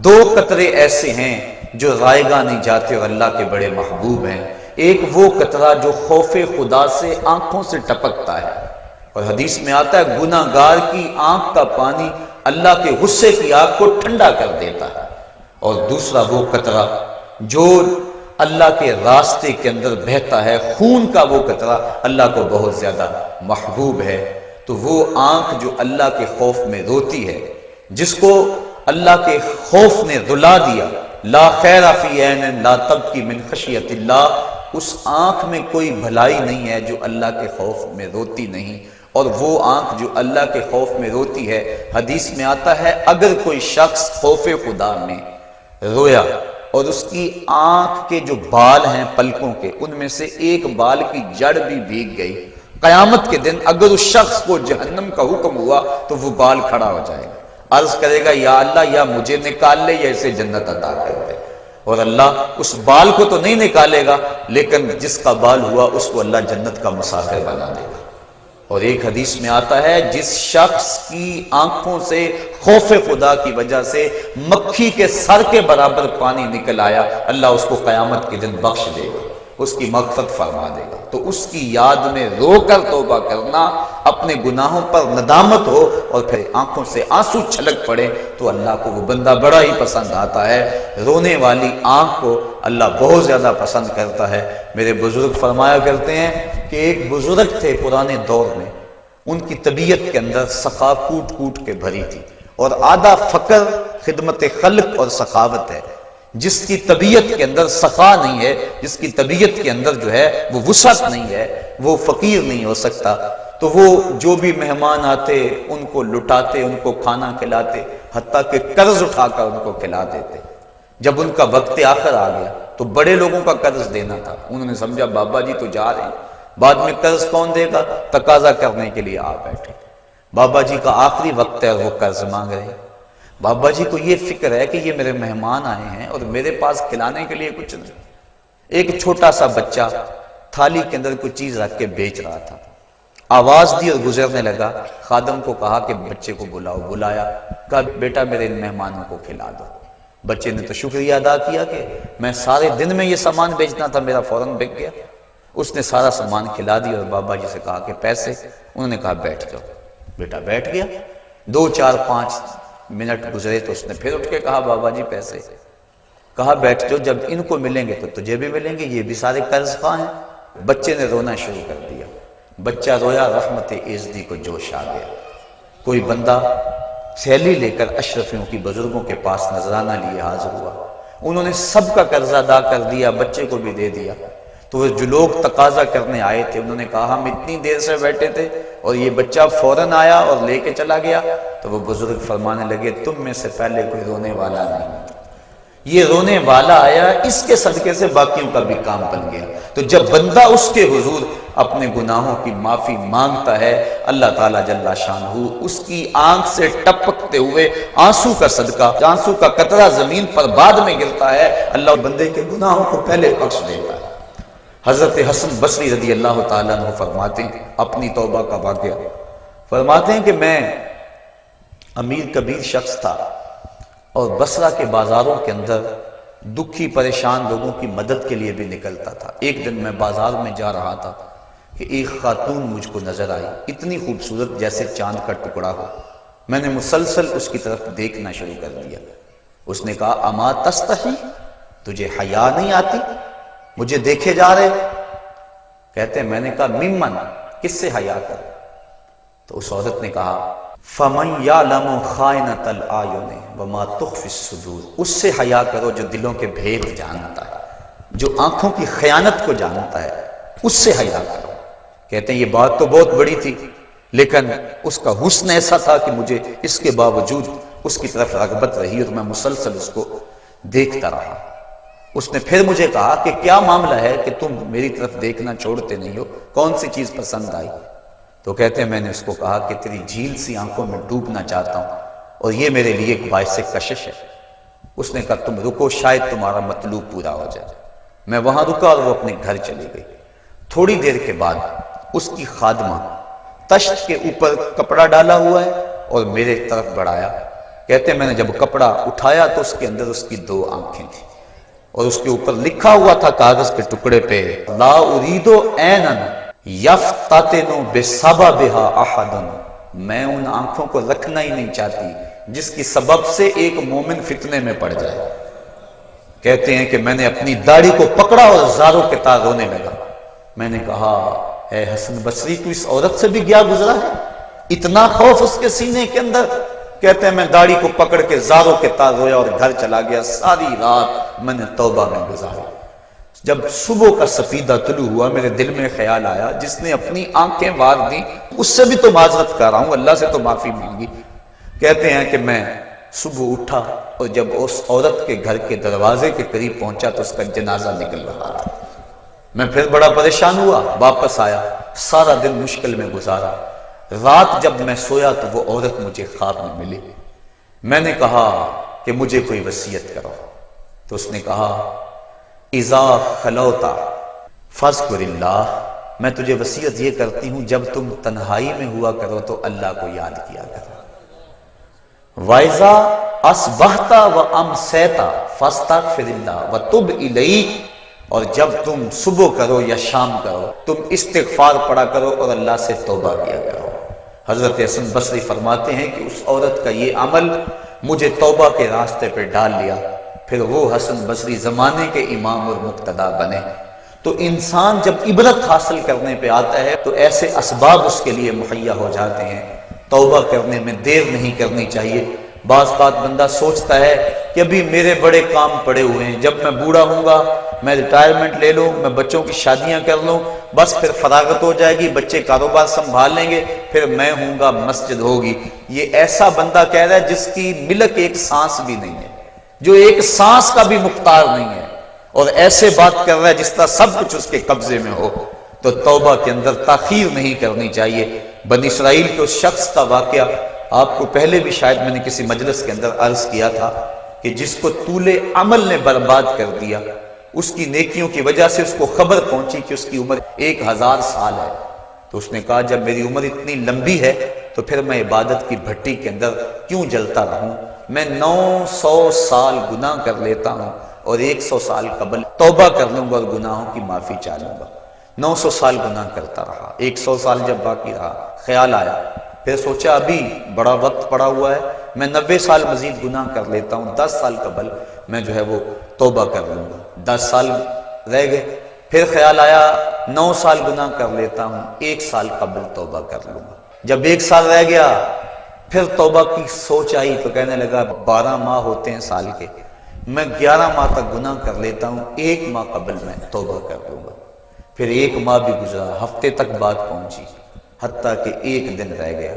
2 قطرے ایسے ہیں جو رائگاں نہیں جاتے اور اللہ کے بڑے محبوب ہیں۔ ایک وہ قطرہ جو خوف خدا سے آنکھوں سے ٹپکتا ہے، اور حدیث میں آتا ہے گناہ گار کی آنکھ کا پانی اللہ کے غصے کی آگ کو ٹھنڈا کر دیتا ہے۔ اور دوسرا وہ قطرہ جو اللہ کے راستے کے اندر بہتا ہے، خون کا وہ قطرہ اللہ کو بہت زیادہ محبوب ہے۔ تو وہ آنکھ جو اللہ کے خوف میں روتی ہے، جس کو اللہ کے خوف نے رلا دیا، لا خیر فی عین لا تبکی من خشیت اللہ، اس آنکھ میں کوئی بھلائی نہیں ہے جو اللہ کے خوف میں روتی نہیں۔ اور وہ آنکھ جو اللہ کے خوف میں روتی ہے، حدیث میں آتا ہے اگر کوئی شخص خوف خدا میں رویا اور اس کی آنکھ کے جو بال ہیں پلکوں کے ان میں سے ایک بال کی جڑ بھی بھیگ گئی، قیامت کے دن اگر اس شخص کو جہنم کا حکم ہوا تو وہ بال کھڑا ہو جائے گا، عرض کرے گا یا اللہ یا مجھے نکال لے یا اسے جنت عطا کر دے، اور اللہ اس بال کو تو نہیں نکالے گا لیکن جس کا بال ہوا اس کو اللہ جنت کا مسافر بنا دے گا۔ اور ایک حدیث میں آتا ہے جس شخص کی آنکھوں سے خوف خدا کی وجہ سے مکھی کے سر کے برابر پانی نکل آیا، اللہ اس کو قیامت کے دن بخش دے گا، اس کی مغفرت فرما دے گا۔ تو اس کی یاد میں رو کر توبہ کرنا، اپنے گناہوں پر ندامت ہو اور پھر آنکھوں سے آنسو چھلک پڑے تو اللہ کو وہ بندہ بڑا ہی پسند آتا ہے۔ رونے والی آنکھ کو اللہ بہت زیادہ پسند کرتا ہے۔ میرے بزرگ فرمایا کرتے ہیں کہ ایک بزرگ تھے پرانے دور میں، ان کی طبیعت کے اندر سخا کوٹ کوٹ کے بھری تھی اور آدھا فقر خدمت خلق اور سخاوت ہے۔ جس کی طبیعت کے اندر سخا نہیں ہے، جس کی طبیعت کے اندر جو ہے وہ وسعت نہیں ہے، وہ فقیر نہیں ہو سکتا، تو وہ جو بھی مہمان آتے ان کو لٹاتے، ان کو کھانا کھلاتے، حتیٰ کہ قرض اٹھا کر ان کو کھلا دیتے۔ جب ان کا وقت آخر آ گیا تو بڑے لوگوں کا قرض دینا تھا، انہوں نے سمجھا بابا جی تو جا رہے ہیں، بعد میں قرض کون دے گا، تقاضا کرنے کے لیے آ بیٹھے۔ بابا جی کا آخری وقت ہے اور وہ قرض مانگ رہے ہیں۔ بابا جی کو یہ فکر ہے کہ یہ میرے مہمان آئے ہیں اور میرے پاس کھلانے کے لیے کچھ نہیں۔ ایک چھوٹا سا بچہ تھالی کے اندر کوئی چیز رکھ کے بیچ رہا تھا، آواز دی اور گزرنے لگا، خادم کو کہا کہ بچے کو بلاؤ، بلایا، کہا بیٹا میرے ان مہمانوں کو کھلا دو۔ بچے نے تو شکریہ ادا کیا کہ میں سارے دن میں یہ سامان بیچنا تھا، میرا فوراً بک گیا۔ اس نے سارا سامان کھلا دیا اور بابا جی سے کہا کہ پیسے، انہوں نے کہا بیٹھ جاؤ۔ بیٹا بیٹھ گیا، 2 4 5 منٹ گزرے تو اس نے پھر اٹھ کے کہا بابا جی پیسے، کہا بیٹھ جاؤ، جب ان کو ملیں گے تو تجھے بھی ملیں گے، یہ بھی سارے قرض خواہ ہیں۔ بچے نے رونا شروع کر دیا، بچہ رویا، رحمت ایزدی کو جوش آ گیا۔ کوئی بندہ تھیلی لے کر اشرفیوں کی بزرگوں کے پاس نذرانہ لیے حاضر ہوا، انہوں نے سب کا قرض ادا کر دیا، بچے کو بھی دے دیا۔ تو وہ جو لوگ تقاضا کرنے آئے تھے انہوں نے کہا ہم اتنی دیر سے بیٹھے تھے اور یہ بچہ فوراً آیا اور لے کے چلا گیا۔ تو وہ بزرگ فرمانے لگے تم میں سے پہلے کوئی رونے والا نہیں، یہ رونے والا آیا، اس کے صدقے سے باقیوں کا بھی کام بن گیا۔ تو جب بندہ اس کے حضور اپنے گناہوں کی معافی مانگتا ہے، اللہ تعالیٰ جل شانہ اس کی آنکھ سے ٹپکتے ہوئے آنسو کا صدقہ، آنسو کا قطرہ زمین پر بعد میں گرتا ہے، اللہ بندے کے گناہوں کو پہلے بخش دیتا ہے۔ حضرت حسن بصری رضی اللہ تعالیٰ عنہ فرماتے ہیں اپنی توبہ کا واقعہ، فرماتے ہیں کہ میں امیر کبیر شخص تھا اور بصرہ کے بازاروں کے اندر دکھی پریشان لوگوں کی مدد کے لیے بھی نکلتا تھا۔ ایک دن میں بازار میں جا رہا تھا کہ ایک خاتون مجھ کو نظر آئی، اتنی خوبصورت جیسے چاند کا ٹکڑا ہو۔ میں نے مسلسل اس کی طرف دیکھنا شروع کر دیا۔ اس نے کہا اما تستحی، تجھے حیا نہیں آتی، مجھے دیکھے جا رہے؟ کہتے ہیں میں نے کہا ممن، کس سے حیا کر؟ تو اس عورت نے کہا فَمَنْ يَعْلَمُ خَائِنَةَ الْأَعْيُنِ وَمَا تُخْفِي الصُّدُورُ، اس سے حیا کرو جو دلوں کے بھید جانتا ہے، جو آنکھوں کی خیانت کو جانتا ہے، اس سے حیا کرو۔ کہتے ہیں یہ بات تو بہت بڑی تھی لیکن اس کا حسن ایسا تھا کہ مجھے اس کے باوجود اس کی طرف رغبت رہی اور میں مسلسل اس کو دیکھتا رہا۔ اس نے پھر مجھے کہا کہ کیا معاملہ ہے کہ تم میری طرف دیکھنا چھوڑتے نہیں ہو، کون سی چیز پسند آئی؟ تو کہتے ہیں میں نے اس کو کہا کہ تیری جھیل سی آنکھوں میں ڈوبنا چاہتا ہوں اور یہ میرے لیے ایک باعث کشش ہے۔ اس نے کہا تم رکو، شاید تمہارا مطلوب پورا ہو جائے۔ میں وہاں رکا اور وہ اپنے گھر چلی گئی۔ تھوڑی دیر کے بعد اس کی خادمہ تشت کے اوپر کپڑا ڈالا ہوا ہے اور میرے طرف بڑھایا۔ کہتے ہیں میں نے جب کپڑا اٹھایا تو اس کے اندر اس کی 2 آنکھیں تھیں اور اس کے اوپر لکھا ہوا تھا کاغذ کے ٹکڑے پہ لا اريد عینا یفتتن بسببها احد، میں ان آنکھوں کو رکھنا ہی نہیں چاہتی جس کی سبب سے ایک مومن فتنے میں پڑ جائے۔ کہتے ہیں کہ میں نے اپنی داڑھی کو پکڑا اور زاروں کے تار رونے لگا۔ میں نے کہا اے حسن بصری تو اس عورت سے بھی گیا گزرا ہے، اتنا خوف اس کے سینے کے اندر؟ کہتے ہیں میں داڑھی کو پکڑ کے زاروں کے تار رویا اور گھر چلا گیا۔ ساری رات میں نے توبہ میں گزاری۔ جب صبح کا سفیدہ طلوع ہوا میرے دل میں خیال آیا جس نے اپنی آنکھیں وار دی اس سے بھی تو معذرت کر رہا ہوں، اللہ سے تو معافی مانگی۔ کہتے ہیں کہ میں صبح اٹھا اور جب اس عورت کے گھر کے دروازے کے قریب پہنچا تو اس کا جنازہ نکل رہا تھا۔ میں پھر بڑا پریشان ہوا، واپس آیا، سارا دن مشکل میں گزارا۔ رات جب میں سویا تو وہ عورت مجھے خواب میں ملی۔ میں نے کہا کہ مجھے کوئی وصیت کرو، تو اس نے کہا اذا خلوتا فاذکر اللہ، میں تجھے وصیت یہ کرتی ہوں جب تم تنہائی میں ہوا کرو تو اللہ کو یاد کیا کرو۔ وَإِذَا أَصْبَحْتَ وَأَمْسَيْتَ فَاسْتَغْفِرِ اللَّهَ وَتُبْ إِلَيْهِ، اور جب تم صبح کرو یا شام کرو تم استغفار پڑھا کرو اور اللہ سے توبہ کیا کرو۔ حضرت حسن بصری فرماتے ہیں کہ اس عورت کا یہ عمل مجھے توبہ کے راستے پہ ڈال لیا، پھر وہ حسن بصری زمانے کے امام اور مقتدا بنے۔ تو انسان جب عبرت حاصل کرنے پہ آتا ہے تو ایسے اسباب اس کے لیے مہیا ہو جاتے ہیں، توبہ کرنے میں دیر نہیں کرنی چاہیے۔ بعض بات بندہ سوچتا ہے کہ ابھی میرے بڑے کام پڑے ہوئے ہیں، جب میں بوڑھا ہوں گا میں ریٹائرمنٹ لے لوں، میں بچوں کی شادیاں کر لوں، بس پھر فراغت ہو جائے گی، بچے کاروبار سنبھال لیں گے، پھر میں ہوں گا، مسجد ہوگی۔ یہ ایسا بندہ کہہ رہا ہے جس کی ملک ایک سانس بھی نہیں ہے، جو ایک سانس کا بھی مختار نہیں ہے، اور ایسے بات کر رہا ہے جس طرح سب کچھ اس کے قبضے میں ہو۔ تو توبہ کے اندر تاخیر نہیں کرنی چاہیے۔ بنی اسرائیل کے اس شخص کا واقعہ آپ کو پہلے بھی شاید میں نے کسی مجلس کے اندر عرض کیا تھا کہ جس کو طول عمل نے برباد کر دیا، اس کی نیکیوں کی وجہ سے اس کو خبر پہنچی کہ اس کی عمر 1000 سال ہے، تو اس نے کہا جب میری عمر اتنی لمبی ہے تو پھر میں عبادت کی بھٹی کے اندر کیوں جلتا رہوں، میں 900 سال گناہ کر لیتا ہوں اور 100 سال قبل توبہ کر لوں گا اور گناہوں کی معافی چاہوں گا۔ 900 سال گناہ کرتا رہا، 100 سال جب باقی رہا خیال آیا، پھر سوچا ابھی بڑا وقت پڑا ہوا ہے، میں 90 سال مزید گناہ کر لیتا ہوں، 10 سال قبل میں جو ہے وہ توبہ کر لوں گا۔ 10 سال رہ گئے، پھر خیال آیا 9 سال گناہ کر لیتا ہوں، 1 سال قبل توبہ کر لوں گا۔ جب 1 سال رہ گیا پھر توبہ کی سوچ آئی تو کہنے لگا 12 ماہ ہوتے ہیں سال کے، میں 11 ماہ تک گناہ کر لیتا ہوں، 1 ماہ قبل میں توبہ کر لوں گا۔ پھر 1 ماہ بھی گزرا، ہفتے تک بات پہنچی، حتیٰ کہ 1 دن رہ گیا،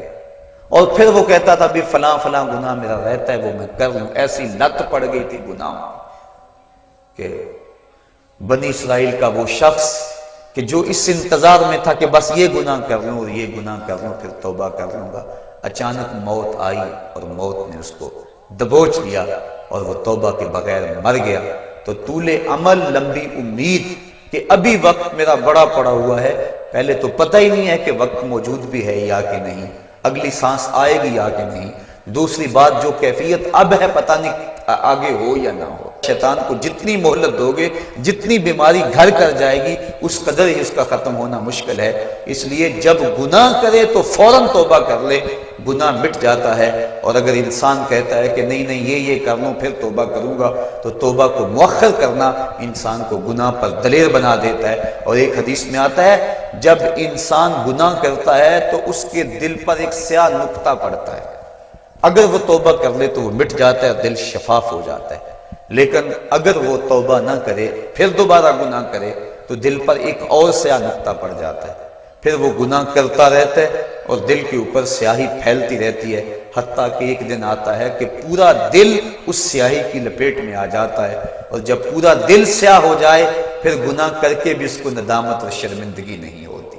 اور پھر وہ کہتا تھا بھی فلاں فلاں گناہ میرا رہتا ہے وہ میں کر لوں۔ ایسی لت پڑ گئی تھی گناہ کہ بنی اسرائیل کا وہ شخص کہ جو اس انتظار میں تھا کہ بس یہ گناہ کر لوں اور یہ گناہ کر لوں پھر توبہ کر لوں گا، اچانک موت آئی اور موت نے اس کو دبوچ لیا اور وہ توبہ کے بغیر مر گیا۔ تو طول عمل، لمبی امید کہ ابھی وقت میرا بڑا پڑا ہوا ہے، پہلے تو پتہ ہی نہیں ہے کہ وقت موجود بھی ہے یا کہ نہیں، اگلی سانس آئے گی یا کہ نہیں، دوسری بات جو کیفیت اب ہے پتہ نہیں آگے ہو یا نہ ہو۔ شیطان کو جتنی مہلت دو گے، جتنی بیماری گھر کر جائے گی، اس قدر ہی اس کا ختم ہونا مشکل ہے۔ اس لیے جب گناہ کرے تو فوراً توبہ کر لے، گناہ مٹ جاتا ہے۔ اور اگر انسان کہتا ہے کہ نہیں نہیں یہ کر لوں پھر توبہ کروں گا، تو توبہ کو مؤخر کرنا انسان کو گناہ پر دلیر بنا دیتا ہے۔ اور ایک حدیث میں آتا ہے جب انسان گناہ کرتا ہے تو اس کے دل پر ایک سیاہ نقطہ پڑتا ہے، اگر وہ توبہ کر لے تو وہ مٹ جاتا ہے، دل شفاف ہو جاتا ہے۔ لیکن اگر وہ توبہ نہ کرے پھر دوبارہ گناہ کرے تو دل پر ایک اور سیاہ نقطہ پڑ جاتا ہے، پھر وہ گناہ کرتا رہتا ہے اور دل کے اوپر سیاہی پھیلتی رہتی ہے، حتیٰ کہ ایک دن آتا ہے کہ پورا دل اس سیاہی کی لپیٹ میں آ جاتا ہے، اور جب پورا دل سیاہ ہو جائے پھر گناہ کر کے بھی اس کو ندامت اور شرمندگی نہیں ہوتی۔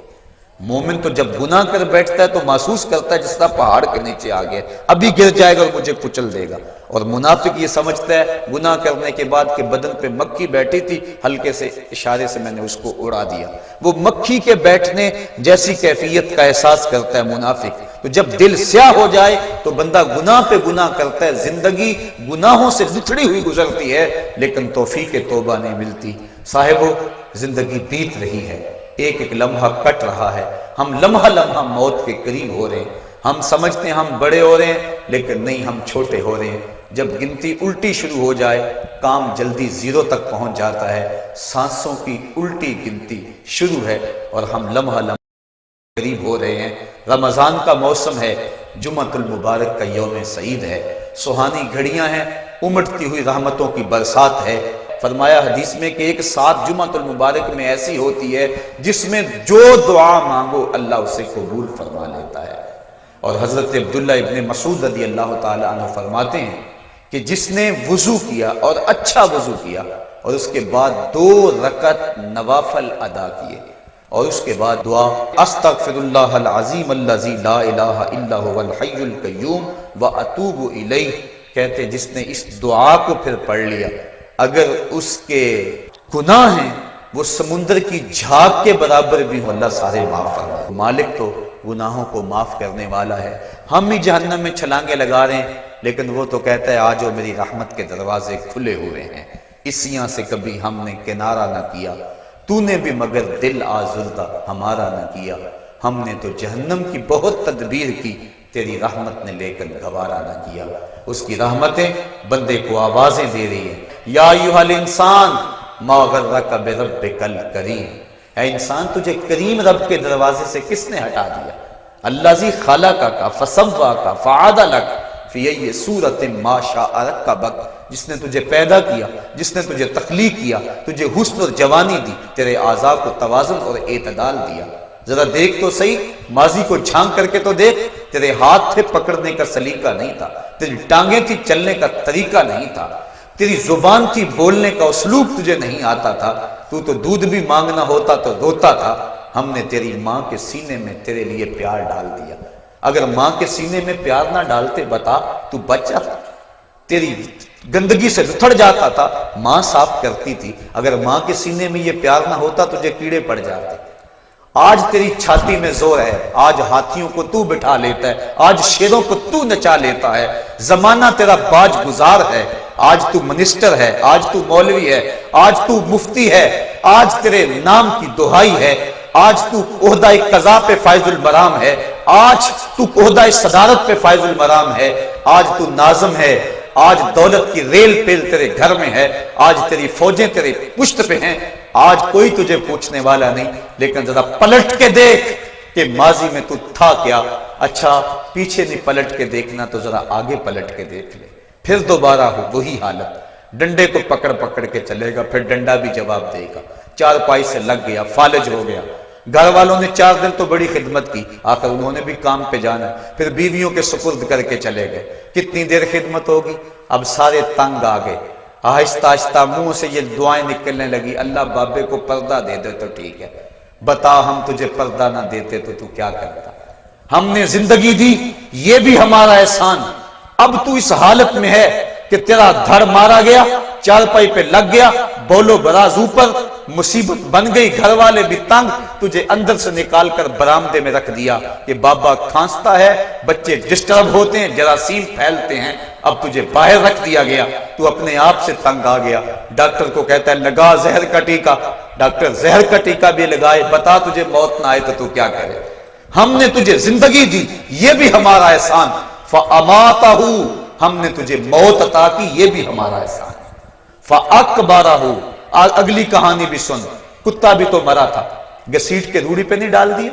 مومن تو جب گناہ کر بیٹھتا ہے تو محسوس کرتا ہے جس طرح پہاڑ کے نیچے آ گیا، ابھی گر جائے گا اور مجھے کچل دے گا۔ اور منافق یہ سمجھتا ہے گناہ کرنے کے بعد کہ بدن پہ مکھی بیٹھی تھی، ہلکے سے اشارے سے میں نے اس کو اڑا دیا، وہ مکھی کے بیٹھنے جیسی کیفیت کا احساس کرتا ہے منافق۔ تو جب دل سیاہ ہو جائے تو بندہ گناہ پہ گناہ کرتا ہے، زندگی گناہوں سے لتڑی ہوئی گزرتی ہے لیکن توفیق توبہ نہیں ملتی۔ صاحبو، زندگی بیت رہی ہے، ایک ایک لمحہ کٹ رہا ہے، ہم لمحہ لمحہ موت کے قریب ہو رہے ہیں، ہم سمجھتے ہیں ہم بڑے ہو رہے ہیں لیکن نہیں، ہم چھوٹے ہو رہے ہیں۔ جب گنتی الٹی شروع ہو جائے کام جلدی 0 تک پہنچ جاتا ہے، سانسوں کی الٹی گنتی شروع ہے اور ہم لمحہ لمحہ قریب ہو رہے ہیں۔ رمضان کا موسم ہے، جمعۃ المبارک کا یوم سعید ہے، سہانی گھڑیاں ہیں، امٹتی ہوئی رحمتوں کی برسات ہے۔ فرمایا حدیث میں کہ ایک ساتھ جمعۃ المبارک میں ایسی ہوتی ہے جس میں جو دعا مانگو اللہ اسے قبول فرما لیتا ہے۔ اور حضرت عبداللہ ابن مسعود رضی اللہ تعالی عنہ فرماتے ہیں کہ جس نے وضو کیا اور اچھا وضو کیا اور اس کے بعد 2 رکعت نوافل ادا کیے اور اس کے بعد دعا استغفر اللہ العظیم الذی لا الہ الا هو الحی القیوم واتوب الیہ، کہتے جس نے اس دعا کو پھر پڑھ لیا، اگر اس کے گناہ ہیں وہ سمندر کی جھاگ کے برابر بھی ہو، اللہ سارے معاف فرمائے۔ مالک تو گناہوں کو معاف کرنے والا ہے، ہم ہی جہنم میں چھلانگے لگا رہے ہیں، لیکن وہ تو کہتا ہے آجو میری رحمت کے دروازے کھلے ہوئے ہیں، اسیاں سے کبھی ہم نے کنارہ نہ کیا، تو نے بھی مگر دل آزردہ ہمارا نہ کیا، ہم نے تو جہنم کی بہت تدبیر کی، تیری رحمت نے لیکن گوارا نہ کیا۔ اس کی رحمتیں بندے کو آوازیں دے رہی ہیں، یا ایھا الانسان ما غرک بربک الکریم، اے انسان تجھے کریم رب کے دروازے سے کس نے ہٹا دیا؟ الذی خلقک فسواک فعدلک فی ای صورت ما شاء رکبک، جس نے تجھے پیدا کیا، جس نے تجھے تخلیق کیا، تجھے حسن اور جوانی دی، تیرے اعضاء کو توازن اور اعتدال دیا۔ ذرا دیکھ تو صحیح، ماضی کو جھانک کر کے تو دیکھ، تیرے ہاتھ تھے پکڑنے کا سلیقہ نہیں تھا، تیری ٹانگیں تھی چلنے کا طریقہ نہیں تھا، تیری زبان تھی بولنے کا اسلوب تجھے نہیں آتا تھا، تو دودھ بھی مانگنا ہوتا تو روتا تھا، ہم نے تیری ماں کے سینے میں تیرے لیے پیار ڈال دیا۔ اگر ماں کے سینے میں پیار نہ ڈالتے بتا تو بچہ تیری گندگی سے لتھڑ جاتا تھا، ماں صاف کرتی تھی، اگر ماں کے سینے میں یہ پیار نہ ہوتا تجھے کیڑے پڑ جاتے۔ آج تیری چھاتی میں زور ہے، آج ہاتھیوں کو تو بٹھا لیتا ہے، آج شیروں کو تو نچا لیتا ہے، زمانہ تیرا باج گزار ہے، آج تو منسٹر ہے، آج تو مولوی ہے، آج تو مفتی ہے، آج تیرے نام کی دہائی ہے، آج تو عہدہ قضا پہ فائز المرام ہے، آج تو عہدہ صدارت پہ فائز المرام ہے، آج تو ناظم ہے، آج دولت کی ریل پیل تیرے گھر میں ہے، آج تیری فوجیں تیرے پشت پہ ہیں، آج کوئی تجھے پوچھنے والا نہیں، لیکن ذرا پلٹ کے دیکھ کہ ماضی میں تو تھا کیا۔ اچھا پیچھے نہیں پلٹ کے دیکھنا تو ذرا آگے پلٹ کے دیکھ لے، پھر دوبارہ ہو وہی حالت، ڈنڈے کو پکڑ پکڑ کے چلے گا، پھر ڈنڈا بھی جواب دے گا، چارپائی سے لگ گیا، فالج ہو گیا، گھر والوں نے 4 دن تو بڑی خدمت کی، آخر انہوں نے بھی کام پہ جانا، پھر بیویوں کے سپرد کر کے چلے گئے، کتنی دیر خدمت ہوگی، اب سارے تنگ آ گئے، آہستہ آہستہ منہ سے یہ دعائیں نکلنے لگی، اللہ بابے کو پردہ دے دے تو ٹھیک ہے، بتا ہم تجھے پردہ نہ دیتے تو تو کیا کرتا، ہم نے زندگی دی یہ بھی ہمارا احسان، اب تو اس حالت میں ہے کہ تیرا دھڑ مارا گیا، چارپائی پہ لگ گیا، بولو براز اوپر، مصیبت بن گئی، گھر والے بھی تنگ، تجھے اندر سے نکال کر برآمدے میں رکھ دیا کہ بابا کھانستا ہے، بچے ڈسٹرب ہوتے ہیں، جراثیم پھیلتے ہیں، اب تجھے باہر رکھ دیا گیا، تو اپنے آپ سے تنگ آ گیا، ڈاکٹر کو کہتا ہے لگا زہر کا ٹیکہ، ڈاکٹر زہر کا ٹیکہ بھی لگائے، بتا تجھے موت نہ آئے تو کیا کرے، ہم نے تجھے زندگی دی یہ بھی ہمارا احسان، فَأَمَاتَهُ ہم نے تجھے موت عطا کی یہ بھی ہمارا احسان، فَأَكْبَرَهُ اگلی کہانی بھی سن، کتا بھی تو مرا تھا، گسیٹ کے روڑی پہ نہیں ڈال دیا،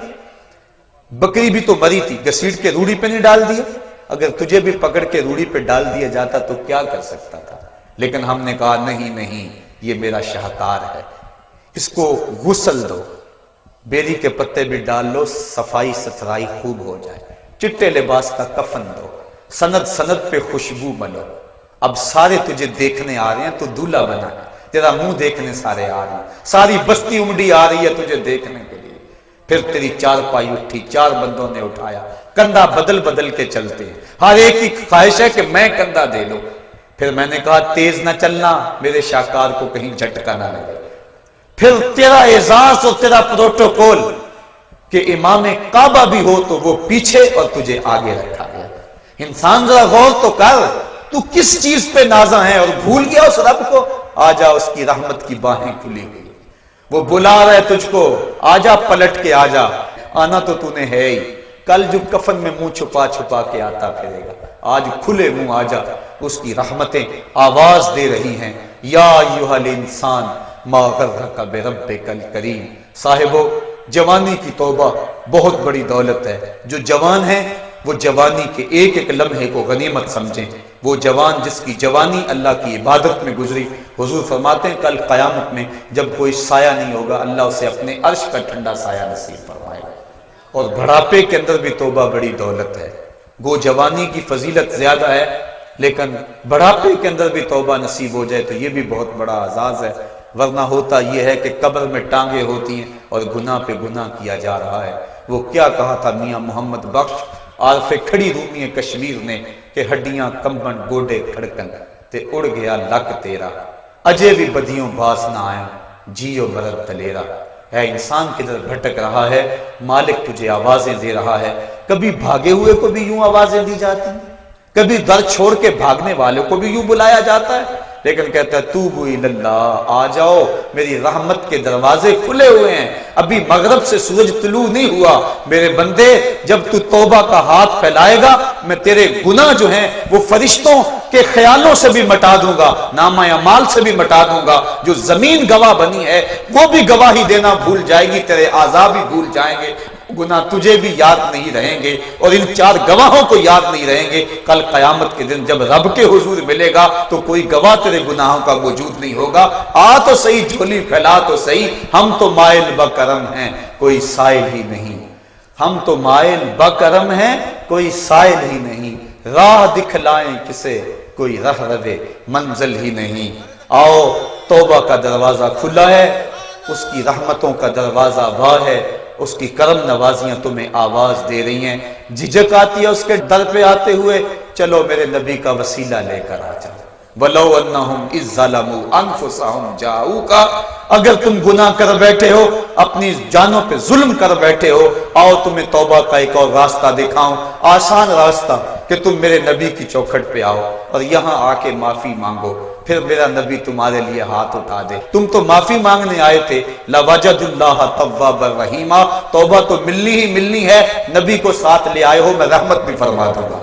بکری بھی تو مری تھی، گسیٹ کے روڑی پہ نہیں ڈال دیا، اگر تجھے بھی پکڑ کے روڑی پہ ڈال دیا جاتا تو کیا کر سکتا تھا، لیکن ہم نے کہا نہیں نہیں یہ میرا شاہکار ہے، اس کو غسل دو، بیری کے پتے بھی ڈال لو، صفائی ستھرائی خوب ہو جائے، چٹے لباس کا کفن دو، سند سند پہ خوشبو ملو، اب سارے تجھے دیکھنے آ رہے ہیں تو دولہا بنا، تیرا منہ دیکھنے سارے آ رہے ہیں، ساری بستی امڈی آ رہی ہے تجھے دیکھنے کے لیے، پھر تیری چارپائی اٹھی، 4 بندوں نے اٹھایا، کندھا بدل بدل کے چلتے ہیں، ہر ایک کی خواہش ہے کہ میں کندھا دے لوں، پھر میں نے کہا تیز نہ چلنا میرے شاہکار کو کہیں جھٹکا نہ لگے، پھر تیرا اعزاز اور تیرا پروٹوکول کہ امام کعبہ بھی ہو تو وہ پیچھے اور تجھے آگے رکھا گیا، انسان ذرا غور تو کر، تو کس چیز پہ نازاں ہے اور بھول گیا اس رب کو، آجا اس کی رحمت کی باہیں کھلی ہوئی، وہ بلا رہا ہے تجھ کو، آجا پلٹ کے آجا، آنا تو تو نے ہے ہی، کل جو کفن میں منہ چھپا چھپا کے آتا پھرے گا، آج کھلے منہ آجا، اس کی رحمتیں آواز دے رہی ہیں، یا ایھا الانسان ما غرک بربک الکریم۔ صاحبو جوانی کی توبہ بہت بڑی دولت ہے، جو جوان ہیں وہ جوانی کے ایک ایک لمحے کو غنیمت سمجھیں، وہ جوان جس کی جوانی اللہ کی عبادت میں گزری، حضور فرماتے ہیں کل قیامت میں جب کوئی سایہ نہیں ہوگا اللہ اسے اپنے عرش کا ٹھنڈا سایہ نصیب فرمائے گا، اور بڑھاپے کے اندر بھی توبہ بڑی دولت ہے، گو جوانی کی فضیلت زیادہ ہے، لیکن بڑھاپے کے اندر بھی توبہ نصیب ہو جائے تو یہ بھی بہت بڑا اعزاز ہے، ورنہ ہوتا یہ ہے کہ قبر میں ٹانگیں ہوتی ہیں اور گناہ پہ گناہ کیا جا رہا ہے۔ وہ کیا کہا تھا میاں محمد بخش عارف کھڑی رومی کشمیر نے کہ ہڈیاں کمبن گوڈے کھڑکن تے اڑ گیا لک تیرا، اجے بھی بدیوں باز نہ آئیں جیو مرد دلیرا۔ اے انسان کدھر بھٹک رہا ہے، مالک تجھے آوازیں دے رہا ہے۔ کبھی بھاگے ہوئے کو بھی یوں آوازیں دی جاتی ہیں، کبھی در چھوڑ کے بھاگنے والے کو بھی یوں بلایا جاتا ہے، لیکن کہتا ہے توبو اللہ، آ جاؤ، میری رحمت کے دروازے کھلے ہوئے ہیں، ابھی مغرب سے سورج طلوع نہیں ہوا۔ میرے بندے جب تو توبہ کا ہاتھ پھیلائے گا میں تیرے گناہ جو ہیں وہ فرشتوں کے خیالوں سے بھی مٹا دوں گا، نامہ اعمال سے بھی مٹا دوں گا۔ جو زمین گواہ بنی ہے وہ بھی گواہی دینا بھول جائے گی، تیرے اعضاء بھی بھول جائیں گے، گناہ تجھے بھی یاد نہیں رہیں گے اور ان چار گواہوں کو یاد نہیں رہیں گے۔ کل قیامت کے دن جب رب کے حضور ملے گا تو کوئی گواہ تیرے گناہوں کا موجود نہیں ہوگا۔ آ تو صحیح، جھولی پھیلا تو صحیح، ہم تو مائل بکرم ہیں کوئی سائل ہی نہیں، ہم تو مائل بکرم ہیں کوئی سائل ہی نہیں، راہ دکھلائیں کسے کوئی رہ روے منزل ہی نہیں۔ آؤ، توبہ کا دروازہ کھلا ہے، اس کی رحمتوں کا دروازہ واہ ہے، اس کی کرم نوازیاں تمہیں آواز دے رہی ہیں۔ جھجک آتی ہے اس کے در پہ آتے ہوئے، چلو میرے نبی کا وسیلہ لے کر آ جاؤ۔ وَلَوْ أَنَّهُمْ إِذْ ظَلَمُوا أَنفُسَهُمْ جَاءُوكَ، اگر تم گناہ کر بیٹھے ہو، اپنی جانوں پہ ظلم کر بیٹھے ہو، آؤ تمہیں توبہ کا ایک اور راستہ دکھاؤں، آسان راستہ، کہ تم میرے نبی کی چوکھٹ پہ آؤ اور یہاں آ کے معافی مانگو، پھر میرا نبی تمہارے لیے ہاتھ اٹھا دے۔ تم تو معافی مانگنے آئے تھے، لَوَجَدُ اللَّهَ تَوَّابًا رَحِيمًا، توبہ تو ملنی ہی ملنی ہے، نبی کو ساتھ لے آئے ہو، میں رحمت بھی فرما دوں گا،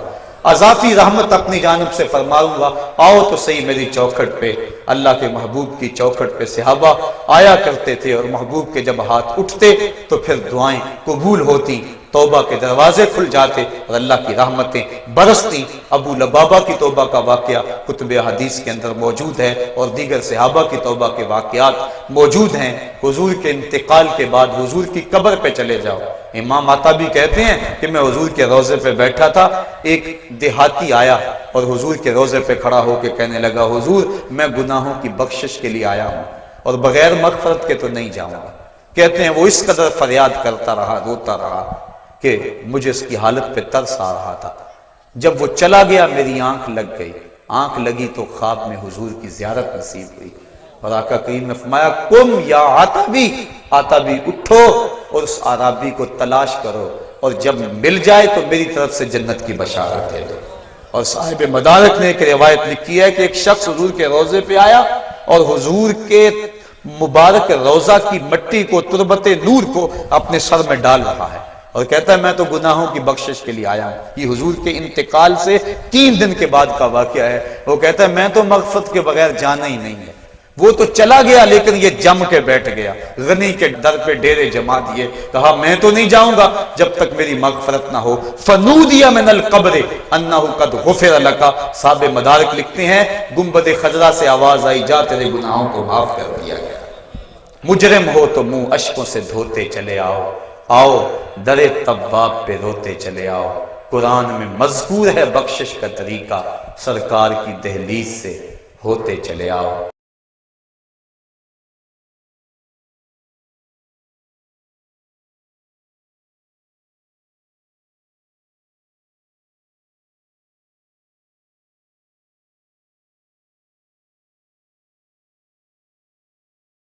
اضافی رحمت اپنی جانب سے فرماؤں گا۔ آؤ تو صحیح میری چوکھٹ پہ۔ اللہ کے محبوب کی چوکھٹ پہ صحابہ آیا کرتے تھے اور محبوب کے جب ہاتھ اٹھتے تو پھر دعائیں قبول ہوتی، توبہ کے دروازے کھل جاتے اور اللہ کی رحمتیں برستی۔ ابو لبابہ کی توبہ کا واقعہ کتب حدیث کے اندر موجود ہے اور دیگر صحابہ کی توبہ کے واقعات موجود ہیں۔ حضور کے انتقال کے بعد حضور کی قبر پہ چلے جاؤ، امام عطابی کہتے ہیں کہ میں حضور کے روضے پہ بیٹھا تھا، ایک دیہاتی آیا اور حضور کے روضے پہ کھڑا ہو کے کہنے لگا، حضور میں گناہوں کی بخشش کے لیے آیا ہوں اور بغیر مغفرت کے تو نہیں جاؤں گا۔ کہتے ہیں وہ اس قدر فریاد کرتا رہا، روتا رہا کہ مجھے اس کی حالت پہ ترس آ رہا تھا۔ جب وہ چلا گیا میری آنکھ لگ گئی، آنکھ لگی تو خواب میں حضور کی زیارت نصیب ہوئی اور آقا کریم نے فرمایا، قم یا عتابی، عتابی اٹھو اور اس عرابی کو تلاش کرو اور جب مل جائے تو میری طرف سے جنت کی بشارت دے دو۔ اور صاحب مدارک نے ایک روایت لکھی ہے کہ ایک شخص حضور کے روضے پہ آیا اور حضور کے مبارک روضہ کی مٹی کو، تربت نور کو اپنے سر میں ڈال رہا ہے اور کہتا ہے میں تو گناہوں کی بخشش کے لیے آیا ہوں۔ یہ حضور کے انتقال سے 3 دن کے بعد کا واقعہ ہے۔ وہ کہتا ہے میں تو مغفرت کے بغیر جانا ہی نہیں ہے۔ وہ تو چلا گیا لیکن یہ جم کے بیٹھ گیا، غنی کے در پہ ڈیرے جما دیے، کہا میں تو نہیں جاؤں گا جب تک میری مغفرت نہ ہو۔ فنودی من القبر انہ قد غفر لک، صاحب مدارک لکھتے ہیں گنبد خضرا سے آواز آئی، جا تیرے گناہوں کو معاف کر دیا گیا۔ مجرم ہو تو منہ اشکوں سے دھوتے چلے آؤ، آؤ در تواب پہ روتے چلے آؤ۔ قرآن میں مذکور ہے بخشش کا طریقہ، سرکار کی دہلیز سے ہوتے چلے آؤ۔